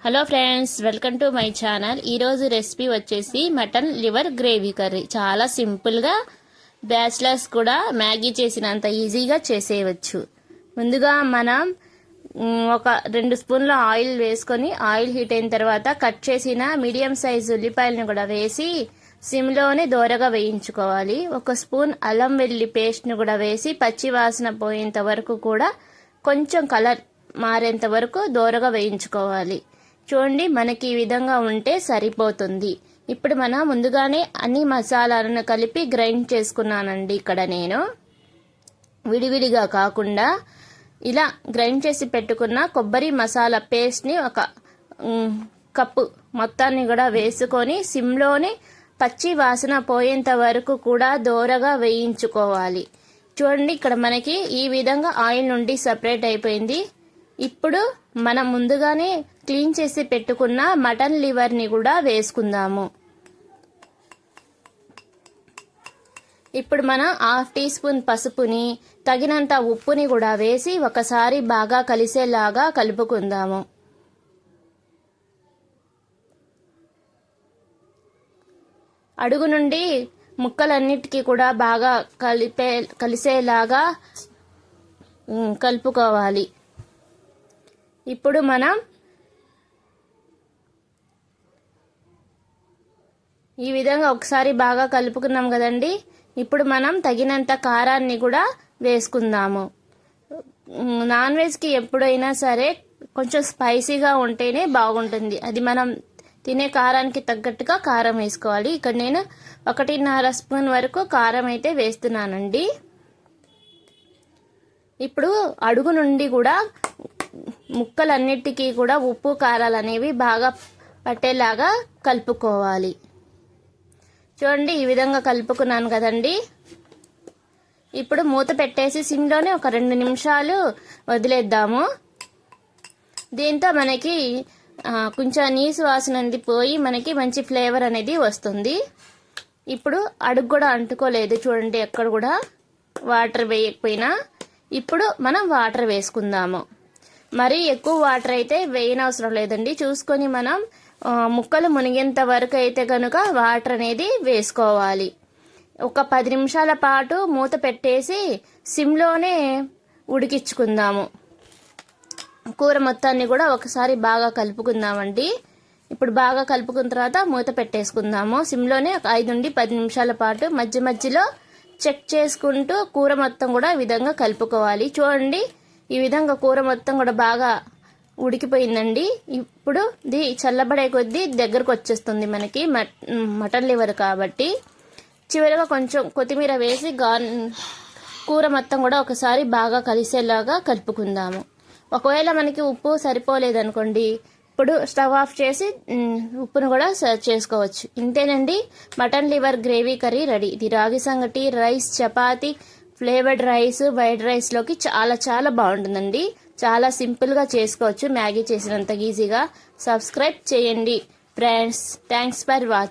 Hello friends, welcome to my channel. ఈరోజు recipe వచ్చేసి mutton liver gravy curry. చాలా సింపుల్గా బ్యాచిలర్స్ కూడా మ్యాగీ చేసినంత ఈజీగా చేసేయవచ్చు. ముందుగా మనం ఒక 2 స్పూన్ల ఆయిల్ వేసుకొని ఆయిల్ హీట్ అయిన తర్వాత కట్ చేసిన మీడియం సైజు ఉల్లిపాయలను కూడా వేసి సిమ్లోనే దోరగా వేయించుకోవాలి. 1 స్పూన్ అల్లం వెల్లుల్లి పేస్ట్ను కూడా వేసి పచ్చి వాసన పోయేంత వరకు కూడా కొంచెం కలర్ మారేంత వరకు దోరగా వేయించుకోవాలి. చూడండి, మనకి ఈ విధంగా ఉంటే సరిపోతుంది. ఇప్పుడు మనం ముందుగానే అన్ని మసాలాలను కలిపి గ్రైండ్ చేసుకున్నానండి. ఇక్కడ నేను విడివిడిగా కాకుండా ఇలా గ్రైండ్ చేసి పెట్టుకున్న కొబ్బరి మసాలా పేస్ట్ని 1 కప్పు మొత్తాన్ని కూడా వేసుకొని సిమ్లోనే పచ్చి వాసన పోయేంత వరకు కూడా దోరగా వేయించుకోవాలి. చూడండి, ఇక్కడ మనకి ఈ విధంగా ఆయిల్ నుండి సపరేట్ అయిపోయింది. ఇప్పుడు మనం ముందుగానే క్లీన్ చేసి పెట్టుకున్న మటన్ లివర్ని కూడా వేసుకుందాము. ఇప్పుడు మనం 1/2 టీ స్పూన్ పసుపుని, తగినంత ఉప్పుని కూడా వేసి ఒకసారి బాగా కలిసేలాగా కలుపుకుందాము. అడుగు నుండి ముక్కలన్నిటికీ కూడా బాగా కలిసేలాగా కలుపుకోవాలి. ఇప్పుడు మనం ఈ విధంగా ఒకసారి బాగా కలుపుకున్నాం కదండి. ఇప్పుడు మనం తగినంత కారాన్ని కూడా వేసుకుందాము. నాన్ వెజ్కి ఎప్పుడైనా సరే కొంచెం స్పైసీగా ఉంటేనే బాగుంటుంది. అది మనం తినే కారానికి తగ్గట్టుగా కారం వేసుకోవాలి. ఇక్కడ నేను 1.5 స్పూన్ వరకు కారం అయితే వేస్తున్నానండి. ఇప్పుడు అడుగు నుండి కూడా ముక్కలన్నిటికీ కూడా ఉప్పు కారాలు అనేవి బాగా పట్టేలాగా కలుపుకోవాలి. చూడండి, ఈ విధంగా కలుపుకున్నాను కదండి. ఇప్పుడు మూత పెట్టేసి సిమ్లోనే ఒక 2 నిమిషాలు వదిలేద్దాము. దీంతో మనకి కొంచెం నీసు వాసన అనేది పోయి మనకి మంచి ఫ్లేవర్ అనేది వస్తుంది. ఇప్పుడు అడుగు కూడా అంటుకోలేదు చూడండి, ఎక్కడ కూడా వాటర్ వేయకపోయినా. ఇప్పుడు మనం వాటర్ వేసుకుందాము. మరీ ఎక్కువ వాటర్ అయితే వేయనవసరం లేదండి. చూసుకొని మనం ముక్కలు మునిగేంత వరకు అయితే కనుక వాటర్ అనేది వేసుకోవాలి. ఒక 10 నిమిషాల పాటు మూత పెట్టేసి సిమ్లోనే ఉడికించుకుందాము. కూర మొత్తాన్ని కూడా ఒకసారి బాగా కలుపుకుందామండి. ఇప్పుడు బాగా కలుపుకున్న తర్వాత మూత పెట్టేసుకుందాము. సిమ్లోనే 5 నుండి 10 నిమిషాల పాటు మధ్య మధ్యలో చెక్ చేసుకుంటూ కూర మొత్తం కూడా ఈ విధంగా కలుపుకోవాలి. చూడండి, ఈ విధంగా కూర మొత్తం కూడా బాగా ఉడికిపోయిందండి. ఇప్పుడు ఇది చల్లబడే కొద్దీ దగ్గరకు వచ్చేస్తుంది మనకి మటన్ లివర్ కాబట్టి. చివరిగా కొంచెం కొత్తిమీర వేసి కూర మొత్తం కూడా ఒకసారి బాగా కలిసేలాగా కలుపుకుందాము. ఒకవేళ మనకి ఉప్పు సరిపోలేదనుకోండి, ఇప్పుడు స్టవ్ ఆఫ్ చేసి ఉప్పును కూడా సర్వ్ చేసుకోవచ్చు. ఇంతేనండి, mutton liver gravy curry ready. ఇది రాగి సంగటి, rice, chapati, flavoured rice, white రైస్లోకి చాలా చాలా బాగుంటుందండి. చాలా సింపుల్గా చేసుకోవచ్చు, మ్యాగీ చేసినంత ఈజీగా. సబ్స్క్రైబ్ చేయండి ఫ్రెండ్స్. Thanks for watching.